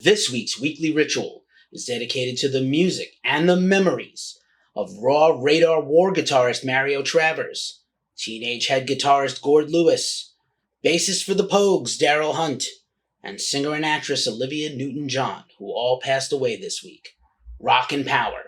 This week's weekly ritual is dedicated to the music and the memories of Raw Radar War guitarist Mario Travers, teenage head guitarist Gord Lewis, bassist for the Pogues Daryl Hunt, and singer and actress Olivia Newton-John, who all passed away this week. Rock and power.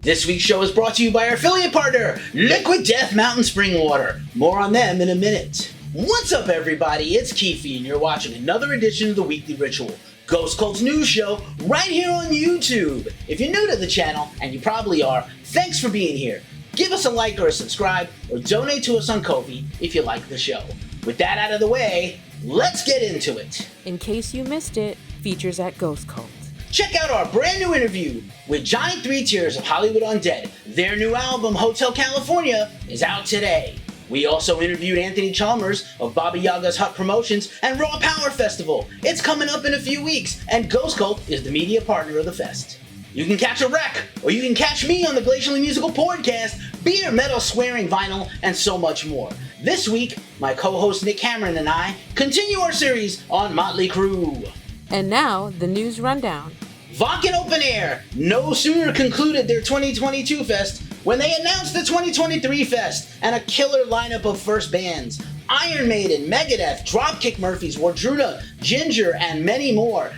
This week's show is brought to you by our affiliate partner, Liquid Death Mountain Spring Water. More on them in a minute. What's up, everybody? It's Keefe, and you're watching another edition of the Weekly Ritual, Ghost Cult's news show, right here on YouTube. If you're new to the channel, and you probably are, thanks for being here. Give us a like or a subscribe, or donate to us on Ko-fi if you like the show. With that out of the way, let's get into it. In case you missed it, features at Ghost Cult. Check out our brand new interview with Johnny Three Tears of Hollywood Undead. Their new album, Hotel California, is out today. We also interviewed Anthony Chalmers of Baba Yaga's Hut Promotions and Raw Power Festival. It's coming up in a few weeks, and Ghost Cult is the media partner of the fest. You can catch a wreck, or you can catch me on the Glacially Musical Podcast, beer, metal, swearing, vinyl, and so much more. This week, my co-host Nick Cameron and I continue our series on Motley Crue. And now, the news rundown. Wacken Open Air no sooner concluded their 2022 fest when they announced the 2023 fest and a killer lineup of first bands. Iron Maiden, Megadeth, Dropkick Murphys, Wardruna, Ginger, and many more.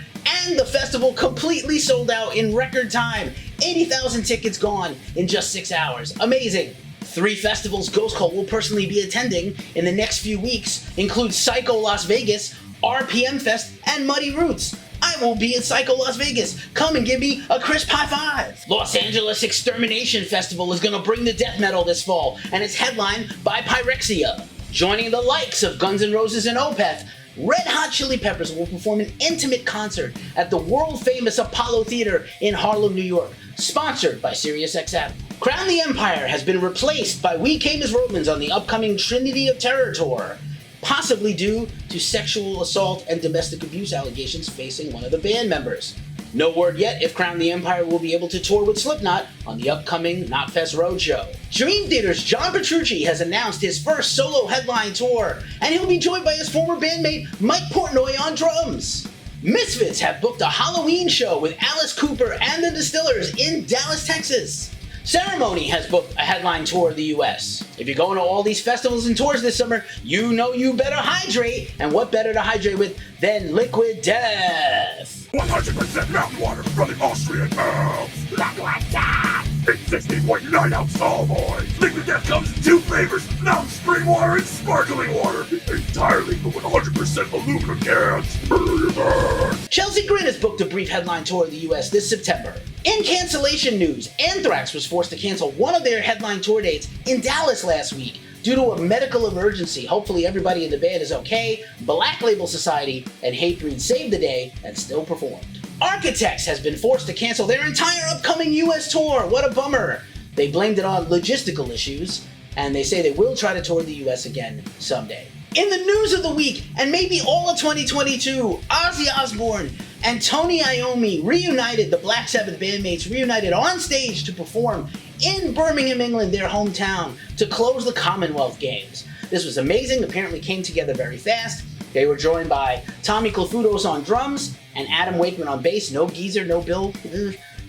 And the festival completely sold out in record time. 80,000 tickets gone in just 6 hours. Amazing. 3 festivals Ghost Cult will personally be attending in the next few weeks include Psycho Las Vegas, RPM Fest, and Muddy Roots. I will be at Psycho Las Vegas. Come and give me a crisp high five. Los Angeles Extermination Festival is going to bring the death metal this fall, and it's headlined by Pyrexia. Joining the likes of Guns N' Roses and Opeth, Red Hot Chili Peppers will perform an intimate concert at the world-famous Apollo Theater in Harlem, New York, sponsored by SiriusXM. Crown the Empire has been replaced by We Came as Romans on the upcoming Trinity of Terror tour, possibly due to sexual assault and domestic abuse allegations facing one of the band members. No word yet if Crown the Empire will be able to tour with Slipknot on the upcoming Knotfest Roadshow. Dream Theater's John Petrucci has announced his first solo headline tour, and he'll be joined by his former bandmate Mike Portnoy on drums. Misfits have booked a Halloween show with Alice Cooper and the Distillers in Dallas, Texas. Ceremony has booked a headline tour of the US. If you're going to all these festivals and tours this summer, you know you better hydrate, and what better to hydrate with than Liquid Death? 100% mountain water from the Austrian Alps. Liquid Death! It's 16.9 ounce tall boys. Liquid Death comes in 2 flavors: mountain spring water and sparkling water. Entirely from 100% aluminum cans. Chelsea Grin has booked a brief headline tour of the US this September. In cancellation news, Anthrax was forced to cancel one of their headline tour dates in Dallas last week due to a medical emergency. Hopefully everybody in the band is okay. Black Label Society and Hatebreed saved the day and still performed. Architects has been forced to cancel their entire upcoming US tour. What a bummer. They blamed it on logistical issues, and they say they will try to tour the US again someday. In the news of the week, and maybe all of 2022, Ozzy Osbourne and Tony Iommi reunited. The Black Sabbath bandmates reunited on stage to perform in Birmingham, England, their hometown, to close the Commonwealth Games. This was amazing, apparently came together very fast. They were joined by Tommy Clufudos on drums and Adam Wakeman on bass. No Geezer, no Bill.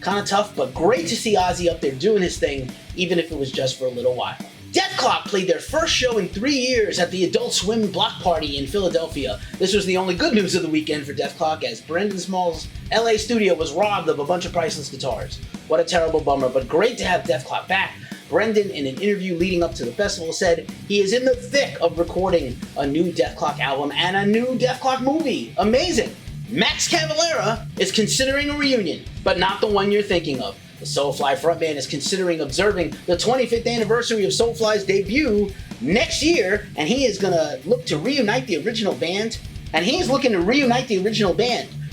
Kind of tough, but great to see Ozzy up there doing his thing, even if it was just for a little while. Death Clock played their first show in 3 years at the Adult Swim Block Party in Philadelphia. This was the only good news of the weekend for Death Clock, as Brendan Small's LA studio was robbed of a bunch of priceless guitars. What a terrible bummer, but great to have Death Clock back. Brendan, in an interview leading up to the festival, said he is in the thick of recording a new Death Clock album and a new Death Clock movie. Amazing! Max Cavalera is considering a reunion, but not the one you're thinking of. The Soulfly frontman is considering observing the 25th anniversary of Soulfly's debut next year, and he is going to look to reunite the original band.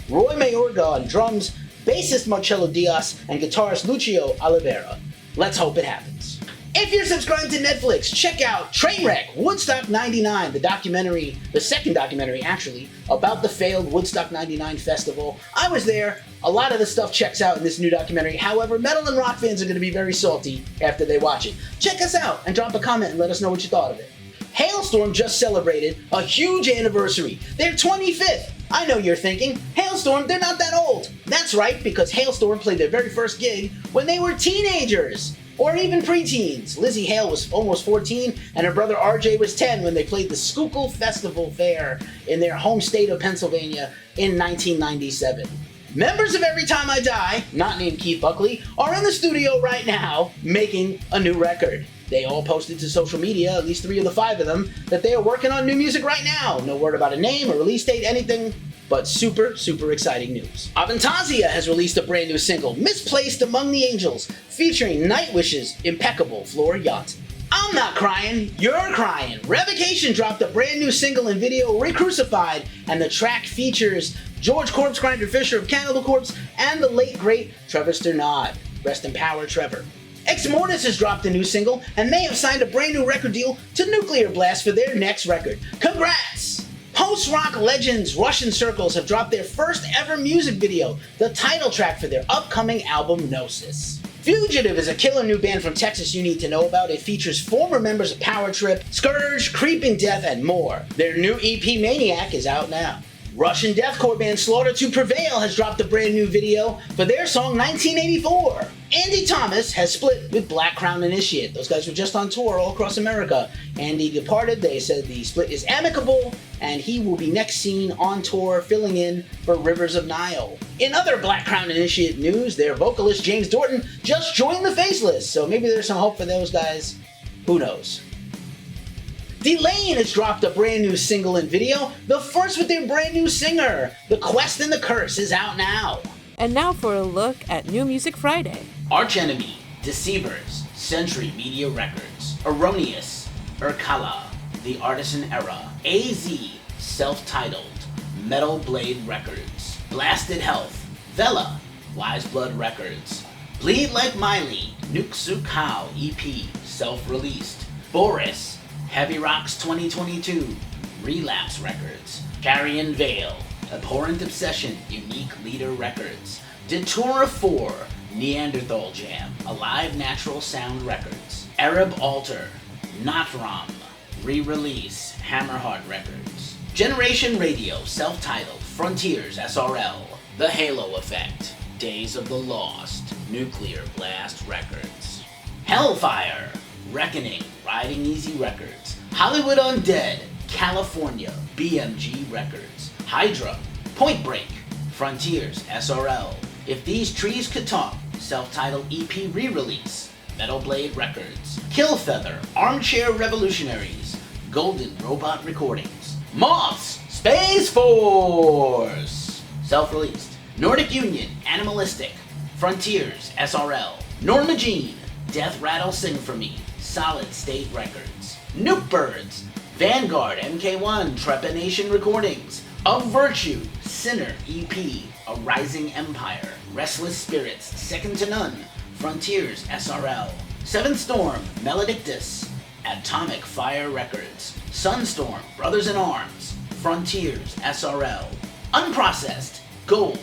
Roy Mayorga on drums, bassist Marcelo Diaz, and guitarist Lucio Oliveira. Let's hope it happens. If you're subscribed to Netflix, check out Trainwreck, Woodstock 99, the second documentary actually, about the failed Woodstock 99 festival. I was there. A lot of the stuff checks out in this new documentary. However, metal and rock fans are going to be very salty after they watch it. Check us out and drop a comment and let us know what you thought of it. Hailstorm just celebrated a huge anniversary, their 25th. I know you're thinking, Hailstorm, they're not that old. That's right, because Hailstorm played their very first gig when they were teenagers, or even preteens. Lizzie Hale was almost 14, and her brother RJ was 10 when they played the Schuylkill Festival Fair in their home state of Pennsylvania in 1997. Members of Every Time I Die, not named Keith Buckley, are in the studio right now making a new record. They all posted to social media, at least 3 of the 5 of them, that they are working on new music right now. No word about a name, a release date, anything, but super exciting news. Avantasia has released a brand new single, Misplaced Among the Angels, featuring Nightwish's impeccable Floor Yacht. I'm not crying, you're crying. Revocation dropped a brand new single and video, Recrucified, and the track features George Corpse Grinder Fisher of Cannibal Corpse and the late great Trevor Strnad. Rest in power, Trevor. Ex Mortis has dropped a new single, and they have signed a brand new record deal to Nuclear Blast for their next record. Congrats! Post-rock legends Russian Circles have dropped their first ever music video, the title track for their upcoming album Gnosis. Fugitive is a killer new band from Texas you need to know about. It features former members of Power Trip, Scourge, Creeping Death, and more. Their new EP Maniac is out now. Russian deathcore band Slaughter to Prevail has dropped a brand new video for their song 1984. Andy Thomas has split with Black Crown Initiate. Those guys were just on tour all across America. Andy departed. They said the split is amicable, and he will be next seen on tour filling in for Rivers of Nile. In other Black Crown Initiate news, their vocalist James Dorton just joined the Faceless, so maybe there's some hope for those guys. Who knows? Delane has dropped a brand new single and video, the first with their brand new singer. The Quest and the Curse is out now. And now for a look at New Music Friday. Arch Enemy, Deceivers, Century Media Records, Erroneous, Urkala, The Artisan Era, AZ, Self-Titled, Metal Blade Records, Blasted Health, Vela, Wise Blood Records, Bleed Like Miley, Nuke Suk How EP, self-released, Boris, Heavy Rocks 2022, Relapse Records, Carrion Veil, Abhorrent Obsession, Unique Leader Records, Datura 4, Neanderthal Jam, Alive Natural Sound Records, Arab Altar, Natram, Re-Release, Hammerheart Records, Generation Radio, Self-Titled, Frontiers SRL, The Halo Effect, Days of the Lost, Nuclear Blast Records, Hellfire, Reckoning, Riding Easy Records, Hollywood Undead, California, BMG Records, Hydra, Point Break, Frontiers SRL, If These Trees Could Talk, Self-Titled EP re-release, Metal Blade Records, Killfeather, Armchair Revolutionaries, Golden Robot Recordings, Moths, Space Force, self-released, Nordic Union, Animalistic, Frontiers SRL, Norma Jean, Death Rattle Sing For Me, Solid State Records, Nuke Birds, Vanguard MK1, Trepanation Recordings, Of Virtue, Sinner EP, A Rising Empire, Restless Spirits, Second to None, Frontiers SRL, Seventh Storm, Maledictus, Atomic Fire Records, Sunstorm, Brothers in Arms, Frontiers SRL, Unprocessed, Gold,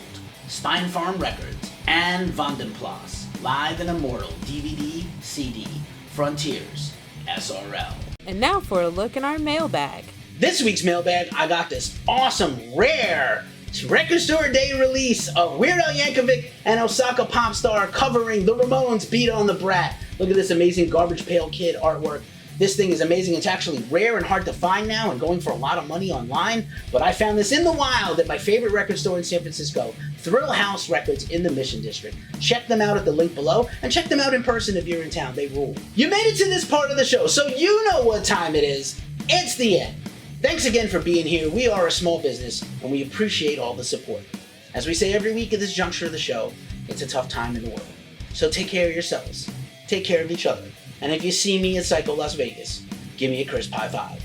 Spine Farm Records, and Vandenplas, Live and Immortal DVD, CD, Frontiers SRL. And now for a look in our mailbag. This week's mailbag, I got this awesome, rare Record Store Day release of Weird Al Yankovic and Osaka pop star covering the Ramones' Beat on the Brat. Look at this amazing Garbage Pail Kid artwork. This thing is amazing. It's actually rare and hard to find now and going for a lot of money online, but I found this in the wild at my favorite record store in San Francisco, Thrillhouse Records in the Mission District. Check them out at the link below, and check them out in person if you're in town. They rule. You made it to this part of the show, so you know what time it is. It's the end. Thanks again for being here. We are a small business, and we appreciate all the support. As we say every week at this juncture of the show, it's a tough time in the world. So take care of yourselves. Take care of each other. And if you see me at Psycho Las Vegas, give me a crisp high five.